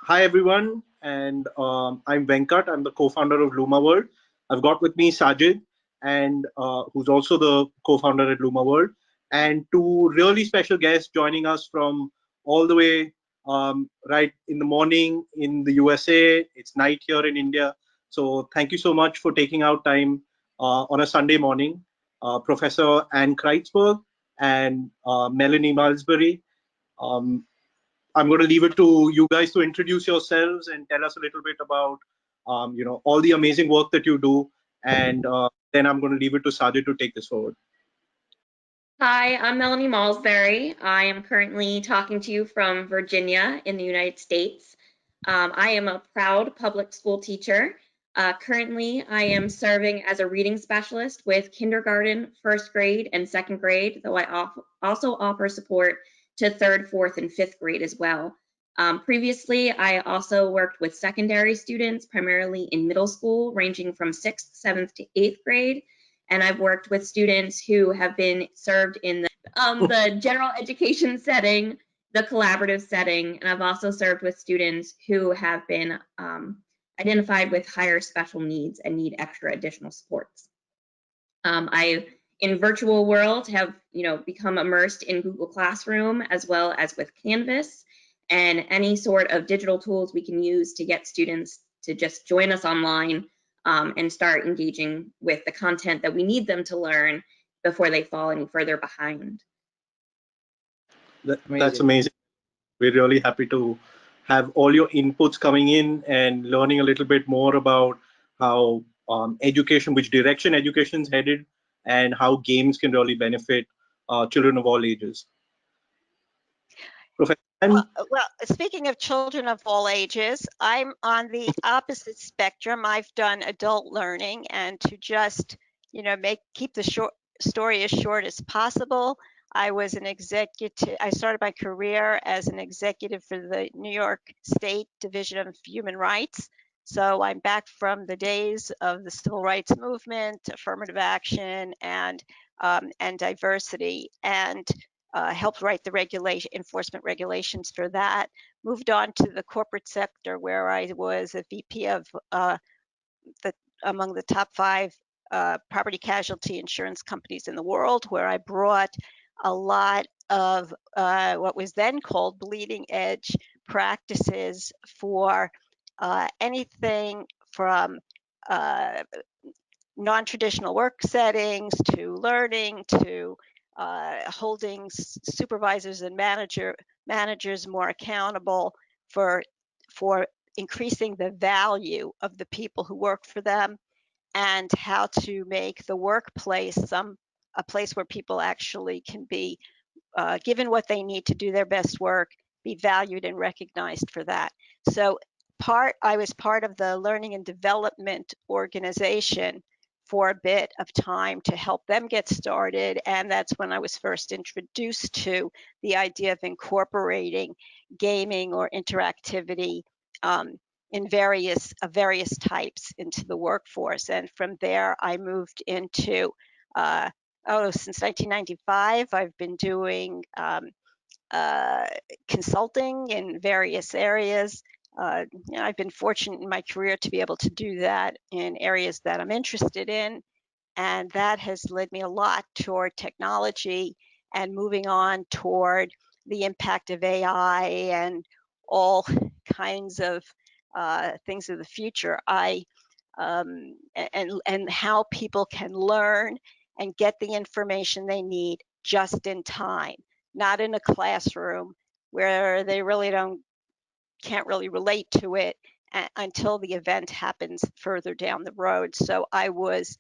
Hi everyone, and I'm Venkat. I'm the co-founder of Luma World. I've got with me Sajid, and who's also the co-founder at Luma World, and two really special guests joining us from all the way right in the morning in the USA. It's night here in India. So thank you so much for taking out time on a Sunday morning. Professor Anne Kreitzberg and Melanie Malsbury. Um, I'm going to leave it to you guys to introduce yourselves and tell us a little bit about, all the amazing work that you do. And then I'm going to leave it to Sajid to take this forward. Hi, I'm Melanie Malsbury. I am currently talking to you from Virginia in the United States. I am a proud public school teacher. Currently, I am serving as a reading specialist with kindergarten, first grade, and second grade, though I also offer support to third, fourth, and fifth grade as well. Previously, I also worked with secondary students, primarily in middle school, ranging from 6th, 7th to 8th grade. And I've worked with students who have been served in the general education setting, the collaborative setting, and I've also served with students who have been identified with higher special needs and need extra additional supports. I, in virtual world, have become immersed in Google Classroom as well as with Canvas and any sort of digital tools we can use to get students to just join us online and start engaging with the content that we need them to learn before they fall any further behind. That's amazing. We're really happy to have all your inputs coming in and learning a little bit more about how education, which direction education's headed, and how games can really benefit children of all ages. Professor Anne? Well, speaking of children of all ages, I'm on the opposite spectrum. I've done adult learning, and to just, keep the story as short as possible, I was an executive. I started my career as an executive for the New York State Division of Human Rights. So I'm back from the days of the civil rights movement, affirmative action, and diversity, and helped write the enforcement regulations for that. Moved on to the corporate sector, where I was a VP of among the top 5 property casualty insurance companies in the world, where I brought a lot of what was then called bleeding edge practices for anything from non-traditional work settings to learning to holding supervisors and managers more accountable for increasing the value of the people who work for them, and how to make the workplace a place where people actually can be given what they need to do their best work, be valued and recognized for that. So I was part of the learning and development organization for a bit of time to help them get started, and that's when I was first introduced to the idea of incorporating gaming or interactivity in various types into the workforce. And from there, I moved into since 1995, I've been doing consulting in various areas. I've been fortunate in my career to be able to do that in areas that I'm interested in, and that has led me a lot toward technology and moving on toward the impact of AI and all kinds of things of the future. And how people can learn and get the information they need just in time, not in a classroom where they really can't really relate to it until the event happens further down the road. So I was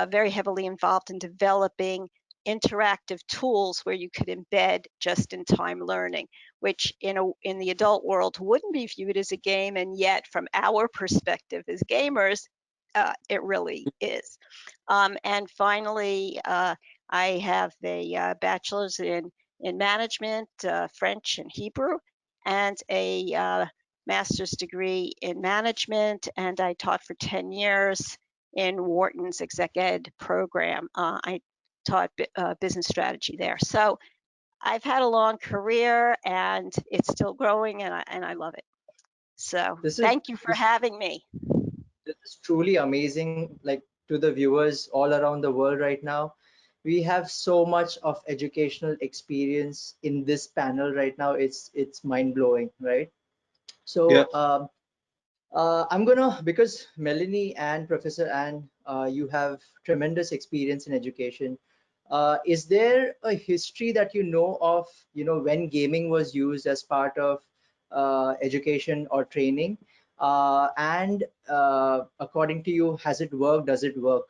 very heavily involved in developing interactive tools where you could embed just-in-time learning, which in the adult world wouldn't be viewed as a game, and yet from our perspective as gamers, it really is. And finally, I have a bachelor's in management, French and Hebrew, and a master's degree in management, and I taught for 10 years in Wharton's exec ed program. I taught business strategy there. So I've had a long career, and it's still growing, and I love it. So This is thank you for having me. this is truly amazing. Like, to the viewers all around the world right now, we have so much of educational experience in this panel right now. It's mind blowing, right? Yeah. So I'm gonna, because Melanie and Professor Anne, you have tremendous experience in education. Is there a history that you know of, when gaming was used as part of education or training? And according to you, has it worked? Does it work?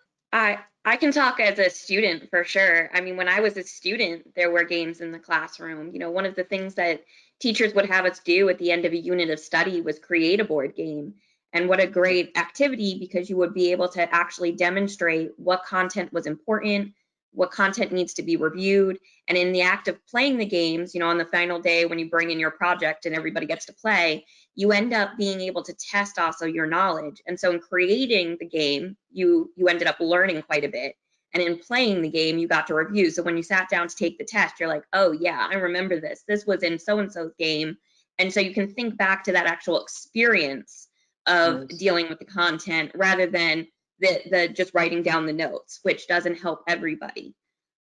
I can talk as a student for sure. I mean, when I was a student, there were games in the classroom. You know, one of the things that teachers would have us do at the end of a unit of study was create a board game. And what a great activity, because you would be able to actually demonstrate what content was important, what content needs to be reviewed. And in the act of playing the games, you know, on the final day when you bring in your project and everybody gets to play, you end up being able to test also your knowledge. And so in creating the game, you ended up learning quite a bit. And in playing the game, you got to review. So when you sat down to take the test, you're like, oh yeah, I remember this. This was in so-and-so's game. And so you can think back to that actual experience of Nice. dealing with the content rather than the just writing down the notes, which doesn't help everybody.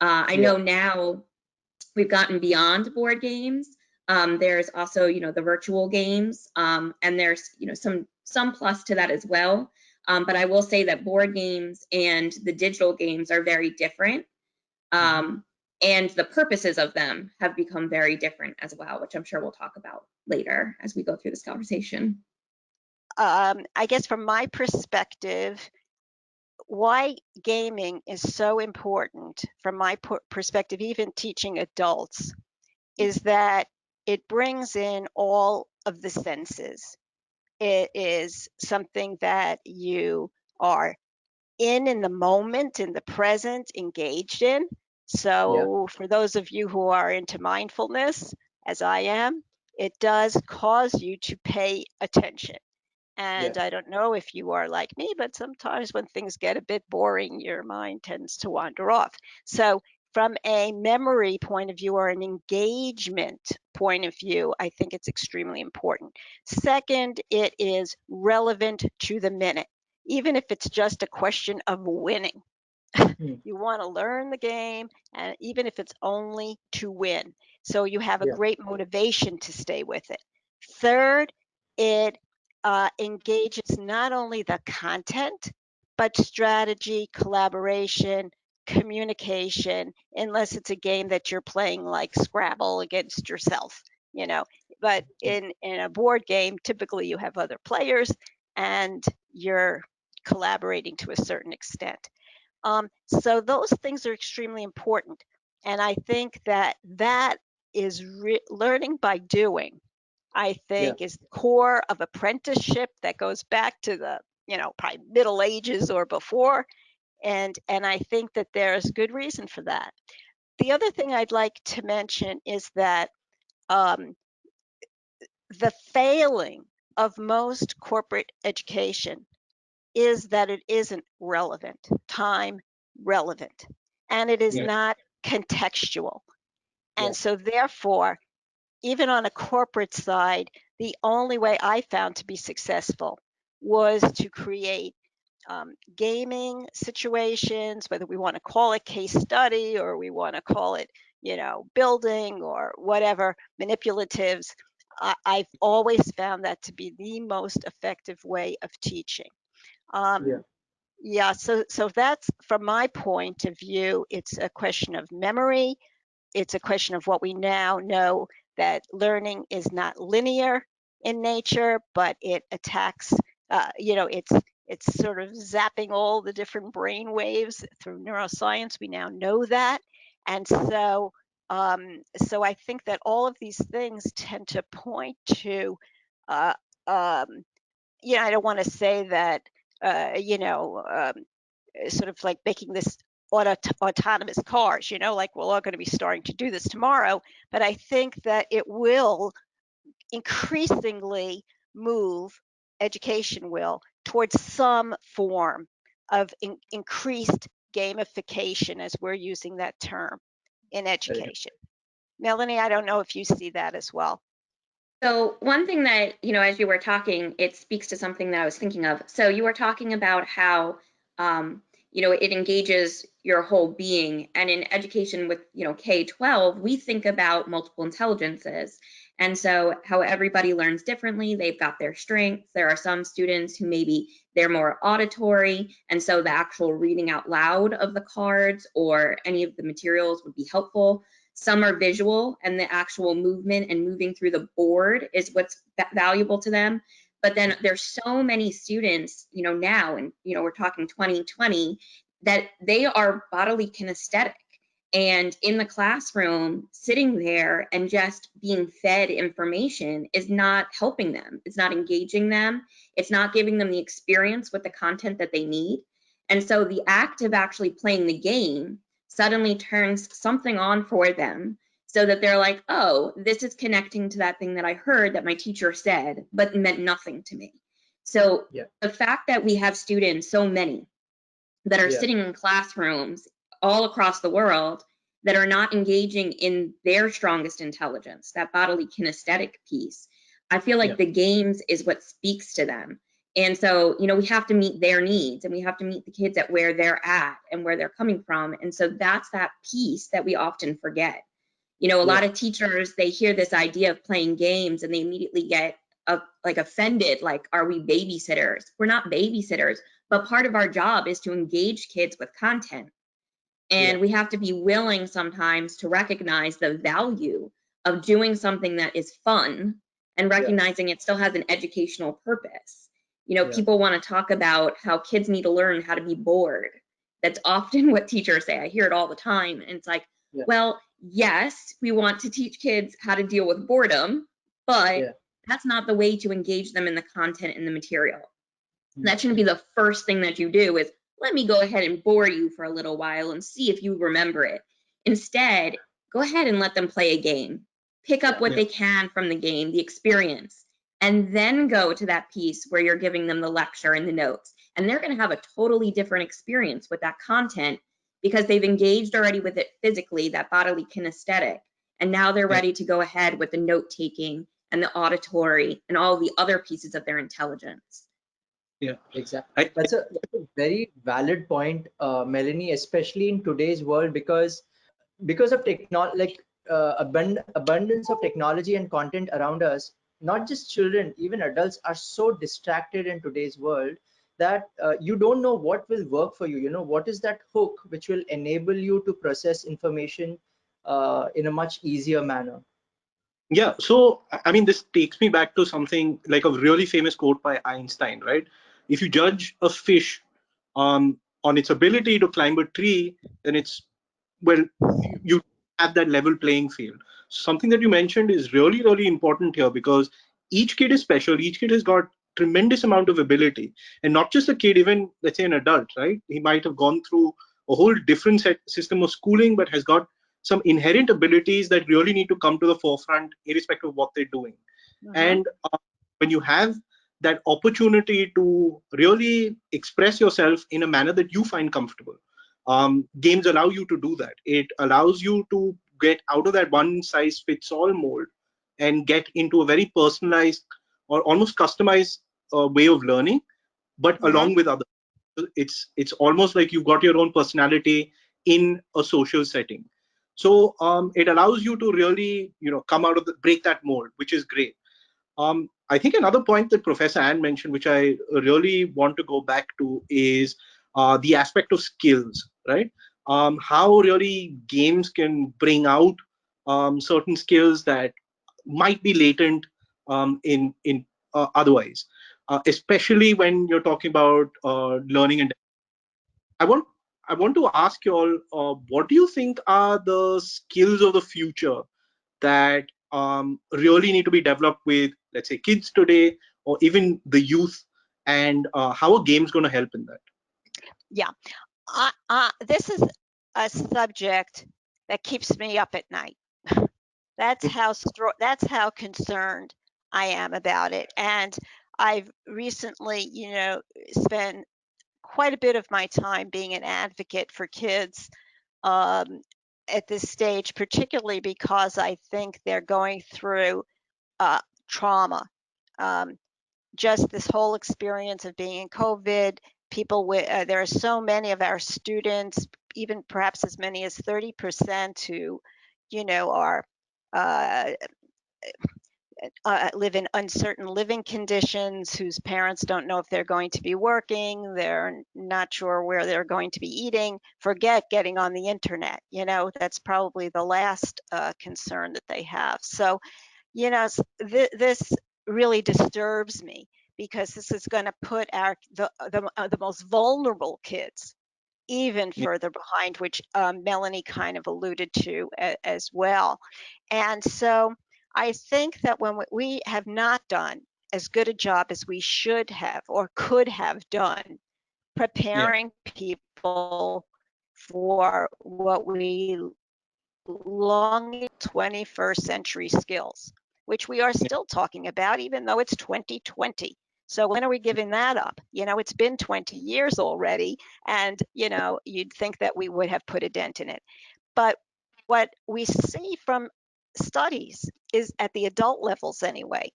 I Yeah. know now we've gotten beyond board games. There's also, you know, the virtual games, and there's, you know, some plus to that as well. But I will say that board games and the digital games are very different. And the purposes of them have become very different as well, which I'm sure we'll talk about later as we go through this conversation. I guess from my perspective, why gaming is so important from my perspective, even teaching adults, is that it brings in all of the senses. It is something that you are in the moment, in the present, engaged in. Yeah. So for those of you who are into mindfulness, as I am, it does cause you to pay attention. Yeah. And I don't know if you are like me, but sometimes when things get a bit boring, your mind tends to wander off. So from a memory point of view or an engagement point of view, I think it's extremely important. Second, it is relevant to the minute, even if it's just a question of winning. You want to learn the game, and even if it's only to win. So you have a Yeah. great motivation to stay with it. Third, it engages not only the content, but strategy, collaboration, communication, unless it's a game that you're playing like Scrabble against yourself, you know. But in a board game, typically you have other players and you're collaborating to a certain extent. So those things are extremely important. And I think that that is learning by doing, I Yeah. think is the core of apprenticeship that goes back to the, probably Middle Ages or before. And I think that there's good reason for that. The other thing I'd like to mention is that um, the failing of most corporate education is that it isn't relevant, time relevant, and it is Yeah. not contextual. Yeah. And so, therefore, even on a corporate side, the only way I found to be successful was to create gaming situations, whether we want to call it case study or we want to call it, building or whatever, manipulatives. I've always found that to be the most effective way of teaching. Yeah. Yeah, so that's from my point of view, it's a question of memory. It's a question of what we now know, that learning is not linear in nature, but it attacks, it's sort of zapping all the different brain waves through neuroscience. We now know that. And so I think that all of these things tend to point to, uh, um, I don't want to say that, sort of like making this autonomous cars, like we're all going to be starting to do this tomorrow. But I think that it will increasingly move, education will, towards some form of increased gamification, as we're using that term in Correct. education. Melanie, I don't know if you see that as well. So one thing that, as you were talking, it speaks to something that I was thinking of. So you were talking about how, it engages your whole being. And in education with, K-12, we think about multiple intelligences. And so how everybody learns differently, they've got their strengths. There are some students who maybe they're more auditory. And so the actual reading out loud of the cards or any of the materials would be helpful. Some are visual, and the actual movement and moving through the board is what's valuable to them. But then there's so many students, now, and, we're talking 2020, that they are bodily kinesthetic. And in the classroom, sitting there and just being fed information is not helping them. It's not engaging them. It's not giving them the experience with the content that they need. And so the act of actually playing the game suddenly turns something on for them so that they're like, oh, this is connecting to that thing that I heard that my teacher said, but meant nothing to me. So the fact that we have students, so many, that are sitting in classrooms all across the world that are not engaging in their strongest intelligence, that bodily kinesthetic piece, I feel like the games is what speaks to them. And so, we have to meet their needs, and we have to meet the kids at where they're at and where they're coming from. And so that's that piece that we often forget. A lot of teachers, they hear this idea of playing games and they immediately get offended, like, are we babysitters? We're not babysitters, but part of our job is to engage kids with content. And we have to be willing sometimes to recognize the value of doing something that is fun and recognizing it still has an educational purpose. People want to talk about how kids need to learn how to be bored. That's often what teachers say. I hear it all the time. And it's like, well, yes, we want to teach kids how to deal with boredom, but that's not the way to engage them in the content and the material. That shouldn't be the first thing that you do is, let me go ahead and bore you for a little while and see if you remember it. Instead, go ahead and let them play a game. Pick up what they can from the game, the experience, and then go to that piece where you're giving them the lecture and the notes. And they're going to have a totally different experience with that content because they've engaged already with it physically, that bodily kinesthetic. And now they're ready to go ahead with the note taking and the auditory and all the other pieces of their intelligence. Yeah, exactly. That's a very valid point, Melanie, especially in today's world, because of abundance of technology and content around us. Not just children, even adults are so distracted in today's world that you don't know what will work for you. What is that hook which will enable you to process information in a much easier manner? Yeah, so I mean, this takes me back to something like a really famous quote by Einstein, right? If you judge a fish on its ability to climb a tree, then it's, well, you have that level playing field. Something that you mentioned is really, really important here because each kid is special. Each kid has got tremendous amount of ability, and not just a kid, even let's say an adult, right? He might have gone through a whole different system of schooling, but has got some inherent abilities that really need to come to the forefront, irrespective of what they're doing. And when you have that opportunity to really express yourself in a manner that you find comfortable, games allow you to do that. It allows you to get out of that one size fits all mold and get into a very personalized or almost customized way of learning, but along with others. It's almost like you've got your own personality in a social setting. So it allows you to really, come out of break that mold, which is great. I think another point that Professor Ann mentioned, which I really want to go back to, is the aspect of skills, right? How really games can bring out certain skills that might be latent in otherwise, especially when you're talking about learning and I want I want to ask you all, what do you think are the skills of the future that really need to be developed with, let's say, kids today or even the youth, and how are games going to help in that? Yeah, this is a subject that keeps me up at night. That's how concerned I am about it. And I've recently, spent quite a bit of my time being an advocate for kids at this stage, particularly because I think they're going through trauma. Just this whole experience of being in COVID, people with, there are so many of our students, even perhaps as many as 30% who, you know, are live in uncertain living conditions, whose parents don't know if they're going to be working, they're not sure where they're going to be eating, forget getting on the internet. You know, that's probably the last concern that they have. So, you know, this really disturbs me, because this is going to put the most vulnerable kids even further behind, which Melanie kind of alluded to as well. And so I think that when we have not done as good a job as we should have or could have done preparing people for what we long 21st century skills, which we are still talking about, even though it's 2020. So when are we giving that up? You know, it's been 20 years already, and, you know, you'd think that we would have put a dent in it. But what we see from studies is, at the adult levels anyway,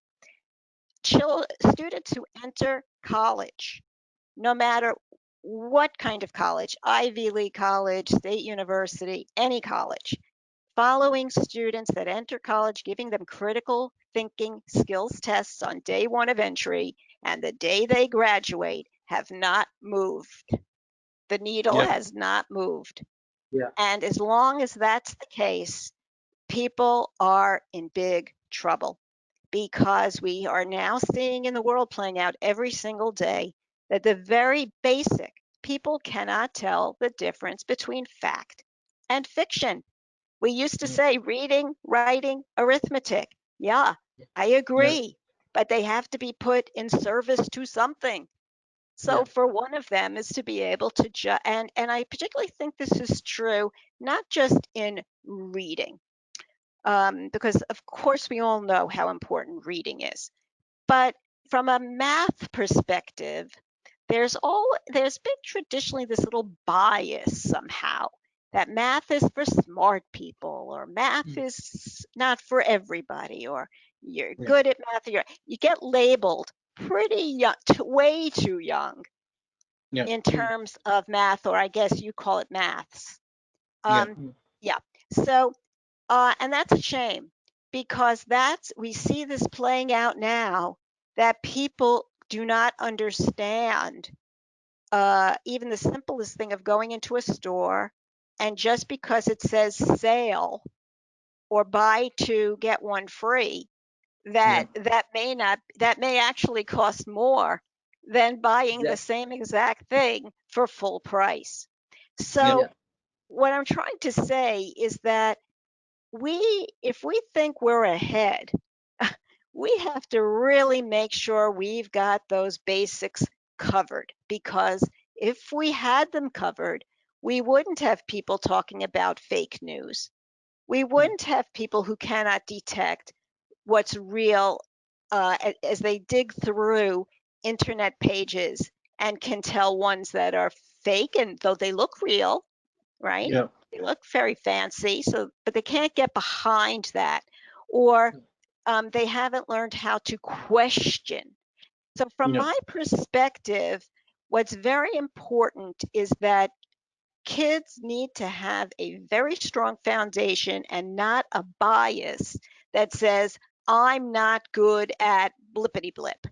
students who enter college, no matter what kind of college, Ivy League college, state university, any college, following students that enter college, giving them critical thinking skills tests on day one of entry, and the day they graduate, have not moved. The needle has not moved. Yeah. And as long as that's the case, people are in big trouble, because we are now seeing in the world, playing out every single day, that the very basic, people cannot tell the difference between fact and fiction. We used to say reading, writing, arithmetic. Yeah, I agree, but they have to be put in service to something. So for one of them is to be able to and I particularly think this is true not just in reading, because of course we all know how important reading is, but from a math perspective, there's been traditionally this little bias somehow that math is for smart people, or math is not for everybody, or you're good at math, you get labeled pretty young, way too young in terms of math, or I guess you call it maths. Yeah. So, and that's a shame, because we see this playing out now, that people do not understand even the simplest thing of going into a store, and just because it says sale or buy two get one free, that may actually cost more than buying the same exact thing for full price. So what I'm trying to say is that if we think we're ahead, we have to really make sure we've got those basics covered, because if we had them covered, we wouldn't have people talking about fake news. We wouldn't have people who cannot detect what's real as they dig through internet pages and can tell ones that are fake, and though they look real, right? They look very fancy, but they can't get behind that, or they haven't learned how to question. So from my perspective, what's very important is that kids need to have a very strong foundation, and not a bias that says, I'm not good at blippity blip.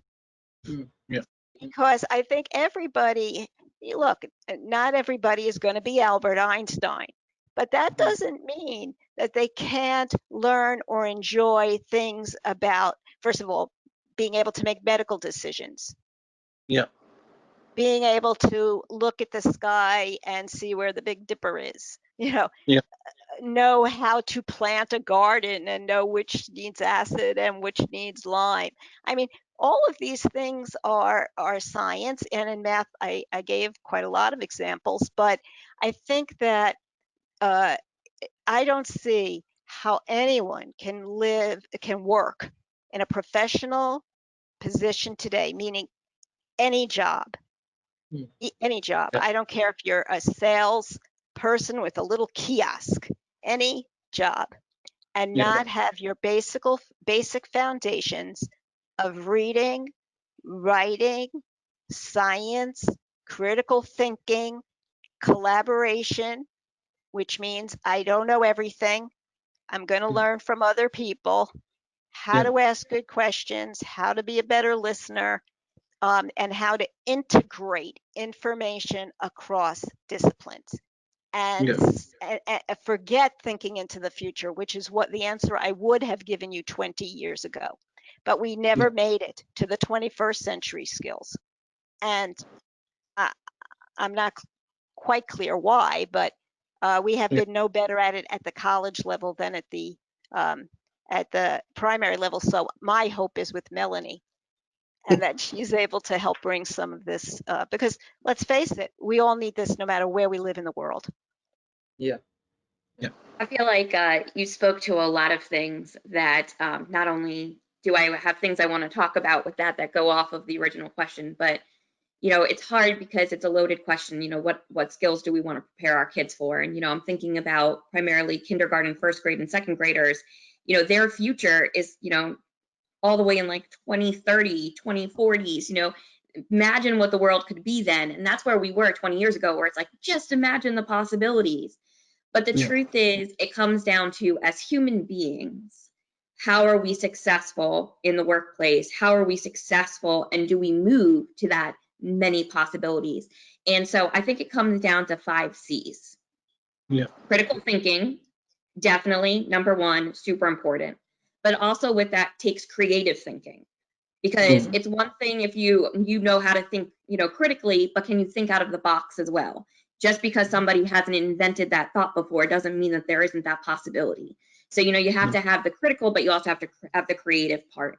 Because I think everybody, look, not everybody is going to be Albert Einstein, but that doesn't mean that they can't learn or enjoy things about, first of all, being able to make medical decisions. Being able to look at the sky and see where the Big Dipper is, know how to plant a garden and know which needs acid and which needs lime. I mean, all of these things are science, and in math, I gave quite a lot of examples, but I think that I don't see how anyone can work in a professional position today, meaning any job, any job. I don't care if you're a sales person with a little kiosk, any job, and Yeah. not have your basic foundations of reading, writing, science, critical thinking, collaboration, which means I don't know everything. I'm going to learn from other people, how to ask good questions, how to be a better listener, and how to integrate information across disciplines. And, Yeah. and forget thinking into the future, which is what the answer I would have given you 20 years ago. But we never made it to the 21st century skills. And I'm not quite clear why, but we have been no better at it at the college level than at the primary level. So my hope is with Melanie, and that she's able to help bring some of this, because let's face it, we all need this no matter where we live in the world. Yeah. Yeah. I feel like you spoke to a lot of things that not only do I have things I want to talk about with that go off of the original question, but it's hard because it's a loaded question. What skills do we want to prepare our kids for? And I'm thinking about primarily kindergarten, first grade, and second graders. Their future is all the way in like 2030, 2040s. Imagine what the world could be then, and that's where we were 20 years ago, where it's like, just imagine the possibilities. But the truth is, it comes down to, as human beings, how are we successful in the workplace? How are we successful, and do we move to that many possibilities? And so I think it comes down to 5 C's. Yeah. Critical thinking, definitely number 1, super important. But also with that takes creative thinking, because it's one thing if you know how to think, critically, but can you think out of the box as well? Just because somebody hasn't invented that thought before doesn't mean that there isn't that possibility. So, you have to have the critical, but you also have to have the creative part.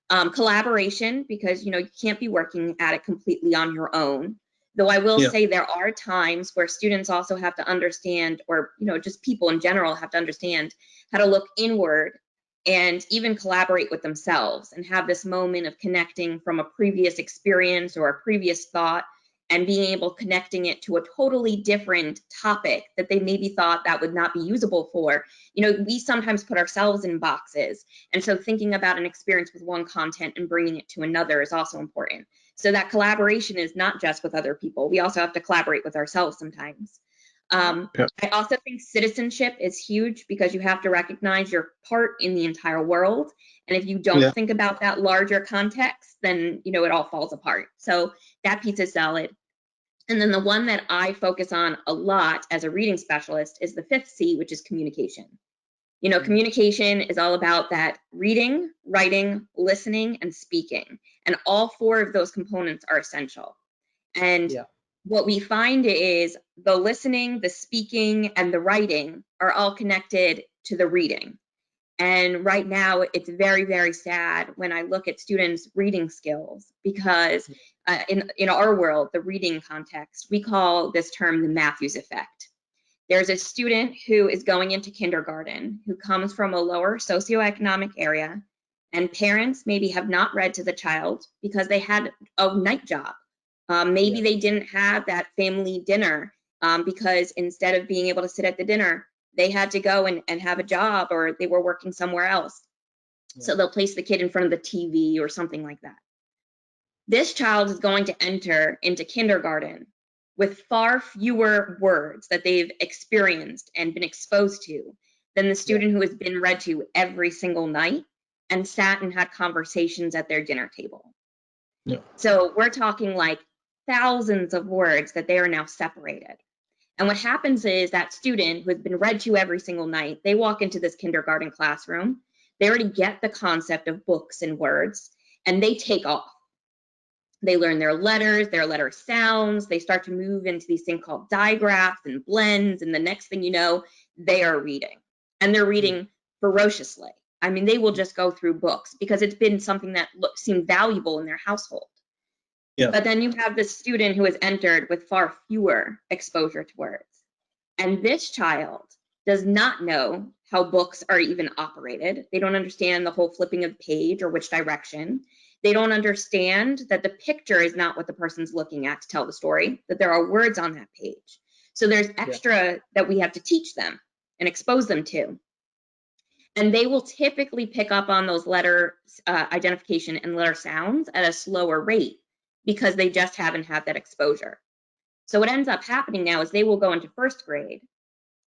Collaboration, because, you can't be working at it completely on your own. Though I will say there are times where students also have to understand, or, just people in general have to understand how to look inward and even collaborate with themselves and have this moment of connecting from a previous experience or a previous thought, and being able connecting it to a totally different topic that they maybe thought that would not be usable for. We sometimes put ourselves in boxes. And so thinking about an experience with one content and bringing it to another is also important. So that collaboration is not just with other people. We also have to collaborate with ourselves sometimes. I also think citizenship is huge, because you have to recognize your part in the entire world. And if you don't think about that larger context, then, it all falls apart. So that piece is solid. And then the one that I focus on a lot as a reading specialist is the 5th C, which is communication. Communication is all about that reading, writing, listening, and speaking. And all 4 of those components are essential. And what we find is the listening, the speaking, and the writing are all connected to the reading. And right now, it's very, very sad when I look at students' reading skills, because in our world, the reading context, we call this term the Matthews effect. There's a student who is going into kindergarten who comes from a lower socioeconomic area, and parents maybe have not read to the child because they had a night job. Maybe they didn't have that family dinner because instead of being able to sit at the dinner, they had to go and have a job, or they were working somewhere else. So they'll place the kid in front of the TV or something like that. This child is going to enter into kindergarten with far fewer words that they've experienced and been exposed to than the student who has been read to every single night and sat and had conversations at their dinner table. So we're talking like thousands of words that they are now separated. And what happens is that student who has been read to every single night, they walk into this kindergarten classroom, they already get the concept of books and words, and they take off. They learn their letter sounds, they start to move into these things called digraphs and blends, and the next thing you know, they are reading. And they're reading ferociously. I mean, they will just go through books because it's been something that seemed valuable in their household. But then you have this student who has entered with far fewer exposure to words. And this child does not know how books are even operated. They don't understand the whole flipping of the page or which direction. They don't understand that the picture is not what the person's looking at to tell the story, that there are words on that page. So there's extra that we have to teach them and expose them to. And they will typically pick up on those letter identification and letter sounds at a slower rate because they just haven't had that exposure. So what ends up happening now is they will go into first grade,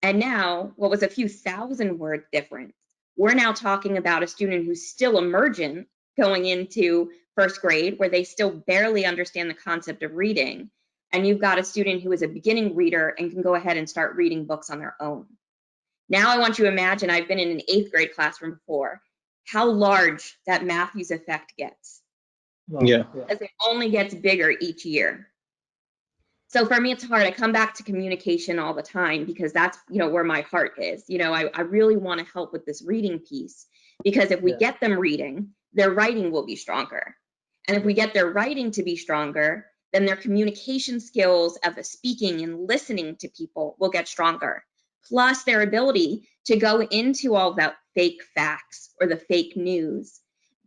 and now what was a few thousand word difference, we're now talking about a student who's still emergent going into first grade, where they still barely understand the concept of reading. And you've got a student who is a beginning reader and can go ahead and start reading books on their own. Now I want you to imagine, I've been in an 8th grade classroom before, how large that Matthews effect gets. Wow. Yeah. As it only gets bigger each year. So for me, it's hard. I come back to communication all the time because that's, where my heart is. I really want to help with this reading piece, because if we Yeah. get them reading, their writing will be stronger. And if we get their writing to be stronger, then their communication skills of the speaking and listening to people will get stronger. Plus their ability to go into all that fake facts or the fake news.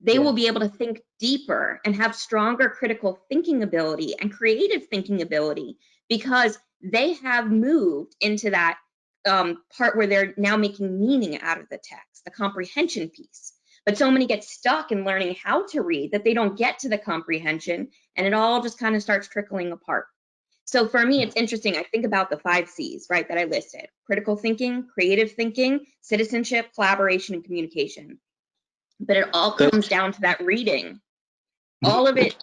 They will be able to think deeper and have stronger critical thinking ability and creative thinking ability, because they have moved into that part where they're now making meaning out of the text, the comprehension piece. But so many get stuck in learning how to read that they don't get to the comprehension, and it all just kind of starts trickling apart. So for me, it's interesting. I think about the 5 C's, right, that I listed: critical thinking, creative thinking, citizenship, collaboration, and communication. But it all comes down to that reading. All of it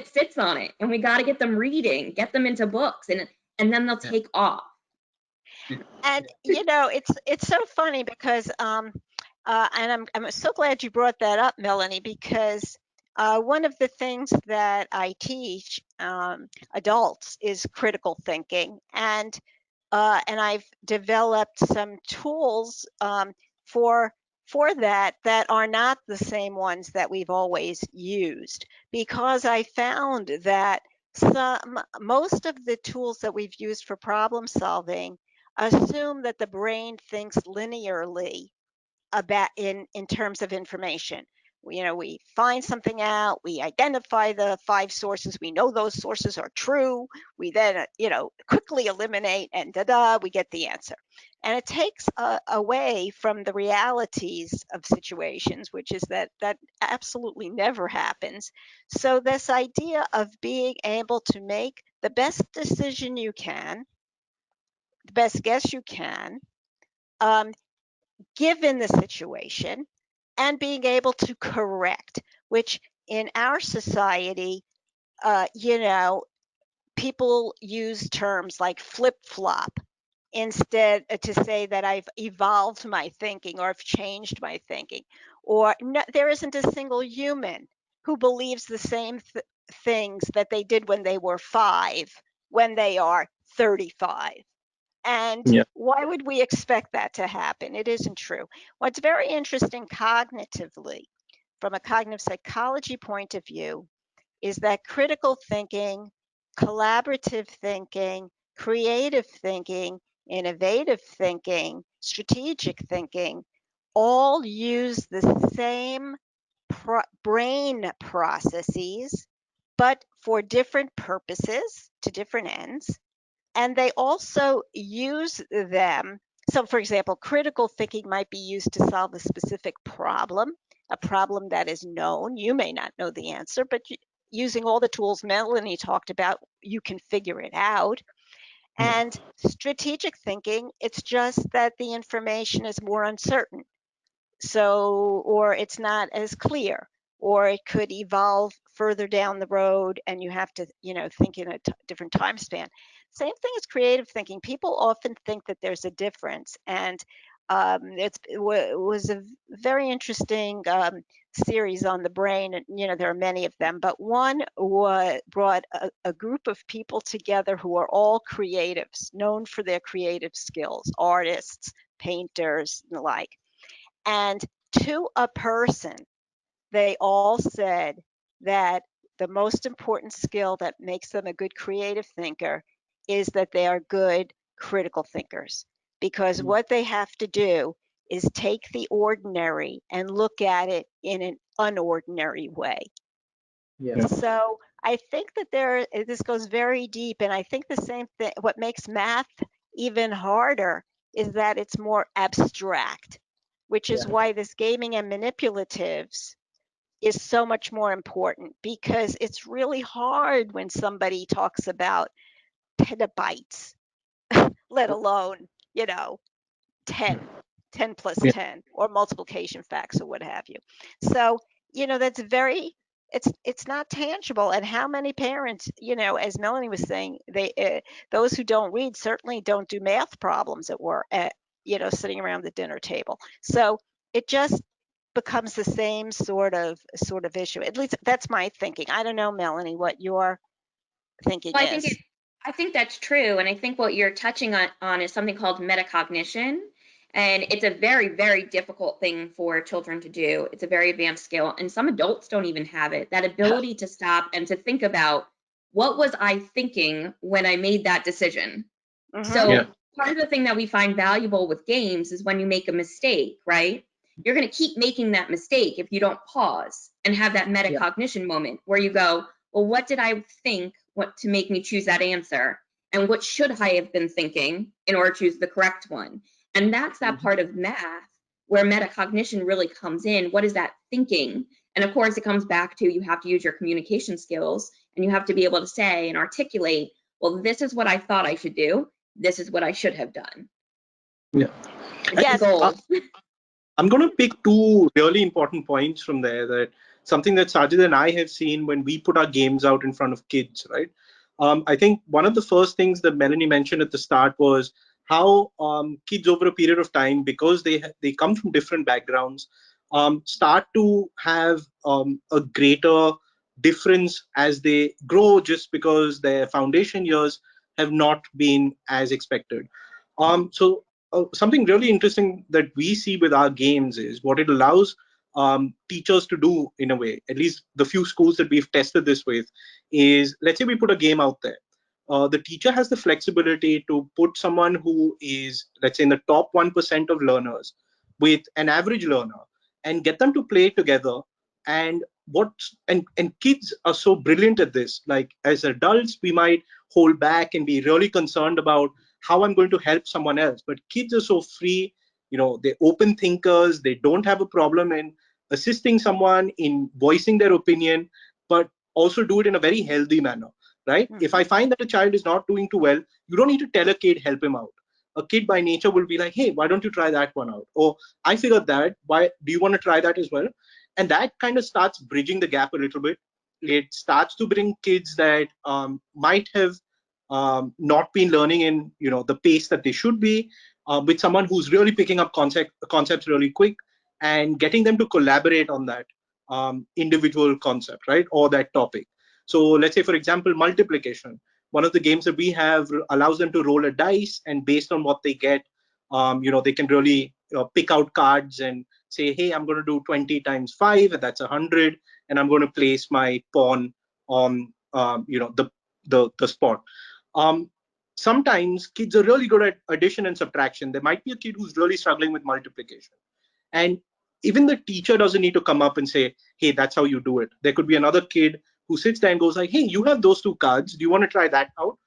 sits on it, and we got to get them reading, get them into books, and then they'll take off. And it's so funny because and I'm so glad you brought that up, Melanie, because one of the things that I teach adults is critical thinking, and I've developed some tools for that are not the same ones that we've always used, because I found that most of the tools that we've used for problem solving assume that the brain thinks linearly about in terms of information. We find something out, we identify the 5 sources, we know those sources are true, we then quickly eliminate, and we get the answer. And it takes away from the realities of situations, which is that absolutely never happens. So this idea of being able to make the best decision you can, the best guess you can, given the situation, and being able to correct, which in our society, people use terms like flip-flop instead to say that I've evolved my thinking or I've changed my thinking. Or no, there isn't a single human who believes the same things that they did when they were 5 when they are 35. And why would we expect that to happen? It isn't true. What's very interesting cognitively, from a cognitive psychology point of view, is that critical thinking, collaborative thinking, creative thinking, innovative thinking, strategic thinking all use the same brain processes, but for different purposes, to different ends. And they also use them. So for example, critical thinking might be used to solve a specific problem, a problem that is known. You may not know the answer, but using all the tools Melanie talked about, you can figure it out. And strategic thinking, it's just that the information is more uncertain. So, or it's not as clear, or it could evolve further down the road and you have to, think in a different time span. Same thing as creative thinking. People often think that there's a difference, and it was a very interesting series on the brain. And, there are many of them, but one brought a group of people together who are all creatives, known for their creative skills, artists, painters, and the like. And to a person, they all said that the most important skill that makes them a good creative thinker is that they are good critical thinkers, because what they have to do is take the ordinary and look at it in an unordinary way. Yeah. So I think that this goes very deep, and I think the same thing, what makes math even harder is that it's more abstract. which is why this gaming and manipulatives is so much more important, because it's really hard when somebody talks about petabytes, let alone, 10 plus Yeah. 10 or multiplication facts or what have you. So, that's very, it's not tangible. And how many parents, as Melanie was saying, those who don't read certainly don't do math problems at work, sitting around the dinner table. So it just becomes the same sort of issue. At least that's my thinking. I don't know, Melanie, what your thinking Well, is. I think that's true. And I think what you're touching on is something called metacognition. And it's a very, very difficult thing for children to do. It's a very advanced skill. And some adults don't even have it. That ability to stop and to think about, what was I thinking when I made that decision? So Yeah. part of the thing that we find valuable with games is when you make a mistake, right? You're going to keep making that mistake if you don't pause and have that metacognition moment where you go, well, what did I think to make me choose that answer? And what should I have been thinking in order to choose the correct one? And that's that part of math where metacognition really comes in. What is that thinking? And of course, it comes back to, you have to use your communication skills, and you have to be able to say and articulate, well, this is what I thought I should do. This is what I should have done. Yeah. It's Yes. gold. I'm going to pick two really important points from there, that something that Sajid and I have seen when we put our games out in front of kids, right? I think one of the first things that Melanie mentioned at the start was how kids over a period of time, because they come from different backgrounds, start to have a greater difference as they grow, just because their foundation years have not been as expected. So something really interesting that we see with our games is what it allows teachers to do, in a way, at least the few schools that we've tested this with, is, let's say we put a game out there. The teacher has the flexibility to put someone who is, let's say, in the top 1% of learners with an average learner and get them to play together. And and kids are so brilliant at this. Like, as adults, we might hold back and be really concerned about how I'm going to help someone else. But kids are so free, they're open thinkers. They don't have a problem in assisting someone in voicing their opinion, but also do it in a very healthy manner, right? If I find that a child is not doing too well, you don't need to tell a kid, help him out. A kid by nature will be like, hey, why don't you try that one out? Or, I figured that, why do you want to try that as well? And that kind of starts bridging the gap a little bit. It starts to bring kids that might have not been learning in the pace that they should be, with someone who's really picking up concepts really quick, and getting them to collaborate on that individual concept, right, or that topic. So let's say, for example, multiplication. One of the games that we have allows them to roll a dice, and based on what they get, they can really pick out cards and say, hey, I'm going to do 20 times 5, and that's 100, and I'm going to place my pawn on the spot. Sometimes kids are really good at addition and subtraction. There might be a kid who's really struggling with multiplication, and even the teacher doesn't need to come up and say, hey, that's how you do it. There could be another kid who sits there and goes like, hey, you have those two cards, do you want to try that out?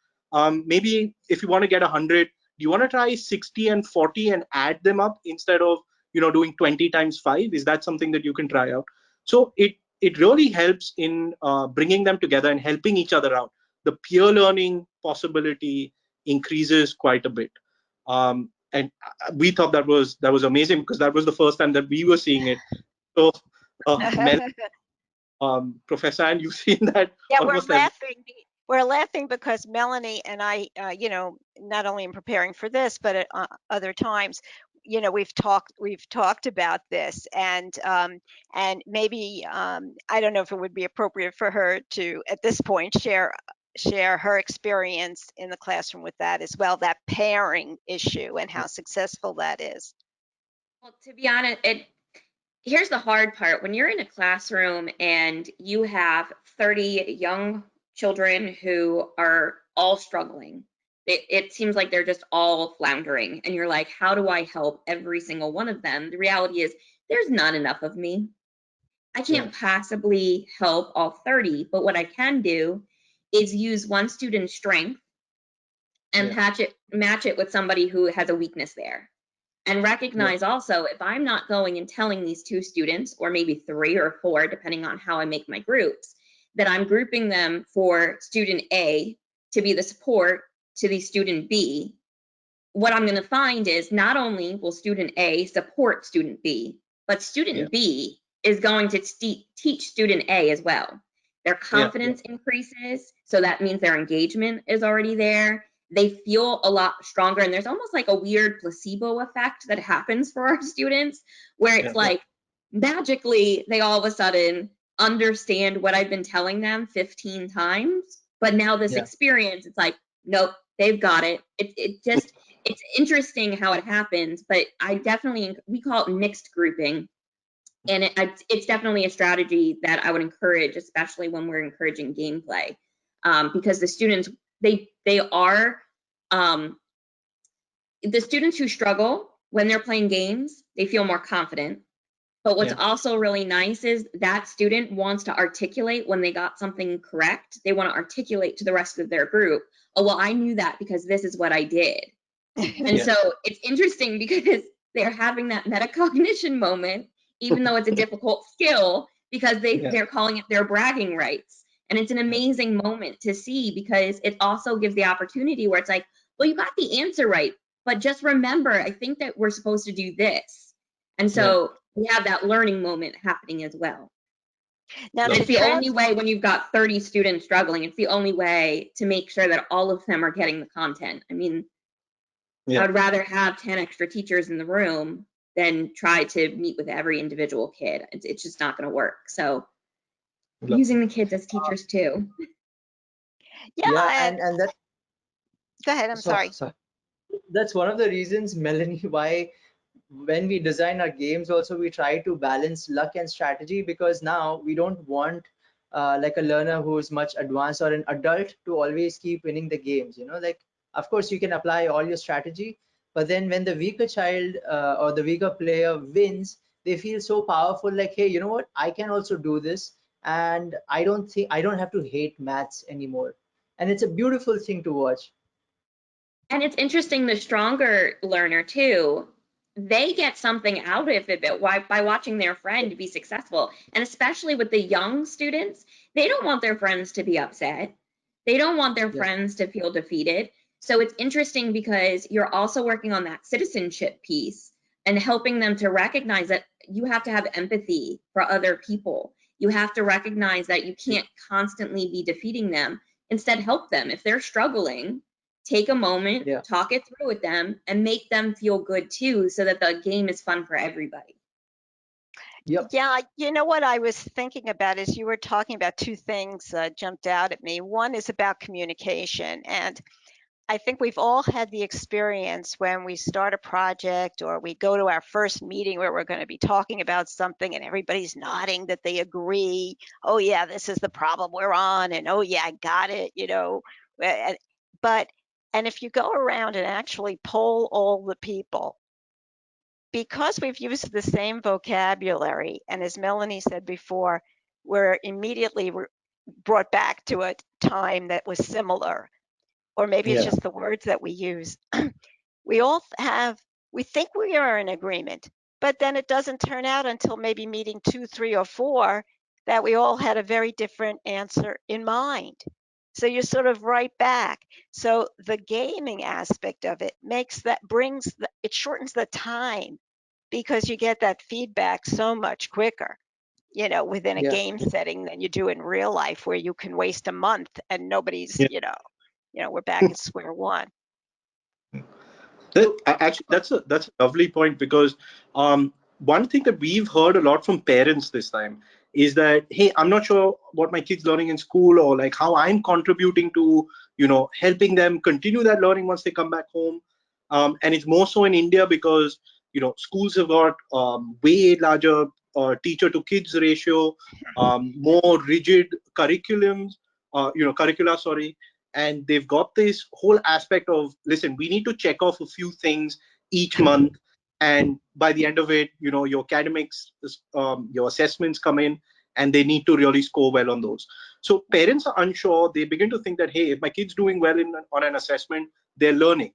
Maybe if you want to get 100, do you want to try 60 and 40 and add them up instead of doing 20 times 5? Is that something that you can try out? So it really helps in bringing them together and helping each other out. The peer learning possibility increases quite a bit. And we thought that was amazing, because that was the first time that we were seeing it. So, Mel, Professor, and you've seen that Yeah, almost we're laughing. We're laughing because Melanie and I, not only in preparing for this, but at other times, we've talked about this, and maybe I don't know if it would be appropriate for her to, at this point, share her experience in the classroom with that as well, that pairing issue and how successful that is. Well, to be honest, here's the hard part. When you're in a classroom and you have 30 young children who are all struggling, it seems like they're just all floundering. And you're like, how do I help every single one of them? The reality is, there's not enough of me. I can't possibly help all 30, but what I can do is use one student's strength and match it with somebody who has a weakness there. And recognize also, if I'm not going and telling these 2 students, or maybe 3 or 4, depending on how I make my groups, that I'm grouping them for student A to be the support to the student B, what I'm going to find is not only will student A support student B, but student B is going to teach student A as well. Their confidence increases, so that means their engagement is already there. They feel a lot stronger, and there's almost like a weird placebo effect that happens for our students, where it's like magically they all of a sudden understand what I've been telling them 15 times, but now this experience, it's like, nope, they've got it. It's interesting how it happens, but we call it mixed grouping. And it's definitely a strategy that I would encourage, especially when we're encouraging gameplay, because the students, the students who struggle when they're playing games, they feel more confident. But what's also really nice is that student wants to articulate when they got something correct. They want to articulate to the rest of their group, oh, well, I knew that because this is what I did. And so it's interesting because they're having that metacognition moment, even though it's a difficult skill, because they're calling it their bragging rights. And it's an amazing moment to see, because it also gives the opportunity where it's like, well, you got the answer right, but just remember, I think that we're supposed to do this. And so we have that learning moment happening as well. Now, it's the only way when you've got 30 students struggling, it's the only way to make sure that all of them are getting the content. I mean, I'd rather have 10 extra teachers in the room than try to meet with every individual kid. It's just not going to work. So using the kids as teachers too. And that. Go ahead. I'm sorry. That's one of the reasons, Melanie, why when we design our games also we try to balance luck and strategy, because now we don't want like a learner who is much advanced or an adult to always keep winning the games. Like, of course you can apply all your strategy, but then when the weaker child or the weaker player wins, they feel so powerful, like, hey, you know what, I can also do this, and I don't have to hate maths anymore. And it's a beautiful thing to watch. And it's interesting, the stronger learner too, they get something out of it by watching their friend be successful. And especially with the young students, they don't want their friends to be upset. They don't want their friends to feel defeated. So it's interesting because you're also working on that citizenship piece and helping them to recognize that you have to have empathy for other people. You have to recognize that you can't constantly be defeating them. Instead, help them. If they're struggling, take a moment, talk it through with them, and make them feel good too, so that the game is fun for everybody. Yeah, you know what I was thinking about is you were talking about 2 things jumped out at me. One is about communication. And I think we've all had the experience when we start a project or we go to our first meeting where we're going to be talking about something and everybody's nodding that they agree. Oh, yeah, this is the problem we're on. And oh, yeah, I got it, And if you go around and actually poll all the people, because we've used the same vocabulary, and as Melanie said before, we're immediately brought back to a time that was similar, or maybe it's just the words that we use. We think we are in agreement, but then it doesn't turn out until maybe meeting 2, 3, or 4 that we all had a very different answer in mind. So you're sort of right back. So the gaming aspect of it it shortens the time, because you get that feedback so much quicker, within a game setting than you do in real life, where you can waste a month and nobody's, we're back at square one. Actually, that's a lovely point, because one thing that we've heard a lot from parents this time is that, hey, I'm not sure what my kid's learning in school, or like how I'm contributing to helping them continue that learning once they come back home. And it's more so in India, because schools have got way larger teacher to kids ratio, more rigid curriculums, curricula, sorry. And they've got this whole aspect of, listen, we need to check off a few things each month, and by the end of it, your academics, your assessments come in, and they need to really score well on those. So parents are unsure. They begin to think that, hey, if my kid's doing well on an assessment, they're learning.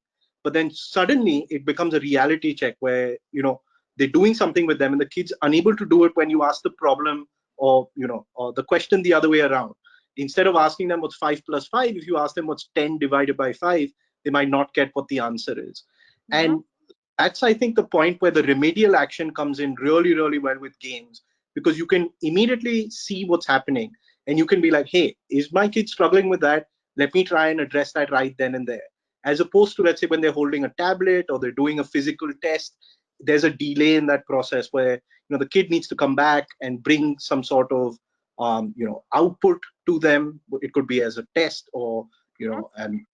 but then suddenly it becomes a reality check where, they're doing something with them and the kid's unable to do it when you ask the problem, or or the question the other way around. Instead of asking them what's 5 plus 5, if you ask them what's 10 divided by 5, they might not get what the answer is. And that's, I think, the point where the remedial action comes in really, really well with games, because you can immediately see what's happening and you can be like, hey, is my kid struggling with that? Let me try and address that right then and there. As opposed to, let's say, when they're holding a tablet or they're doing a physical test, there's a delay in that process where the kid needs to come back and bring some sort of output to them. It could be as a test or and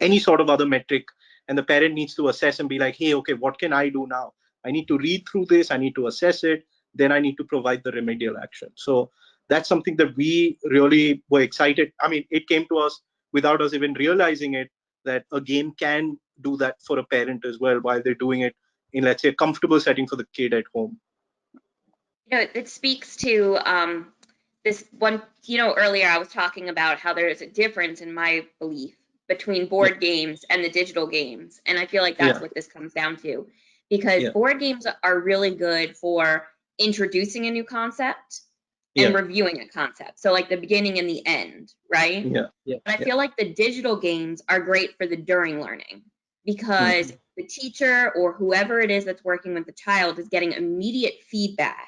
any sort of other metric, and the parent needs to assess and be like, hey, okay, what can I do now? I need to read through this, I need to assess it, then I need to provide the remedial action. So that's something that we really were excited. I mean, it came to us without us even realizing it, that a game can do that for a parent as well while they're doing it in, let's say, a comfortable setting for the kid at home. It speaks to this one, earlier I was talking about how there is a difference in my belief between board games and the digital games. And I feel like that's what this comes down to, because board games are really good for introducing a new concept and reviewing a concept. So like the beginning and the end, right? But I feel like the digital games are great for the during learning, because the teacher or whoever it is that's working with the child is getting immediate feedback,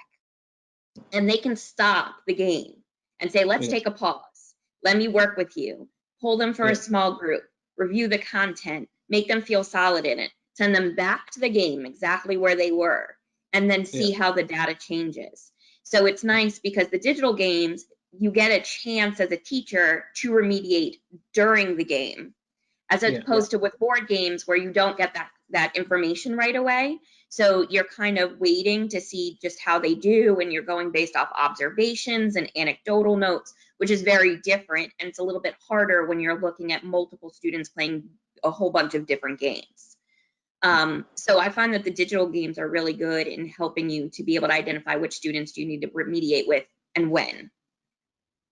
and they can stop the game and say, let's take a pause. Let me work with you. Pull them for a small group, review the content, make them feel solid in it, send them back to the game exactly where they were, and then see how the data changes. So it's nice because the digital games, you get a chance as a teacher to remediate during the game, as opposed to with board games where you don't get that information right away. So you're kind of waiting to see just how they do, and you're going based off observations and anecdotal notes, which is very different. And it's a little bit harder when you're looking at multiple students playing a whole bunch of different games. So I find that the digital games are really good in helping you to be able to identify which students do you need to remediate with and when.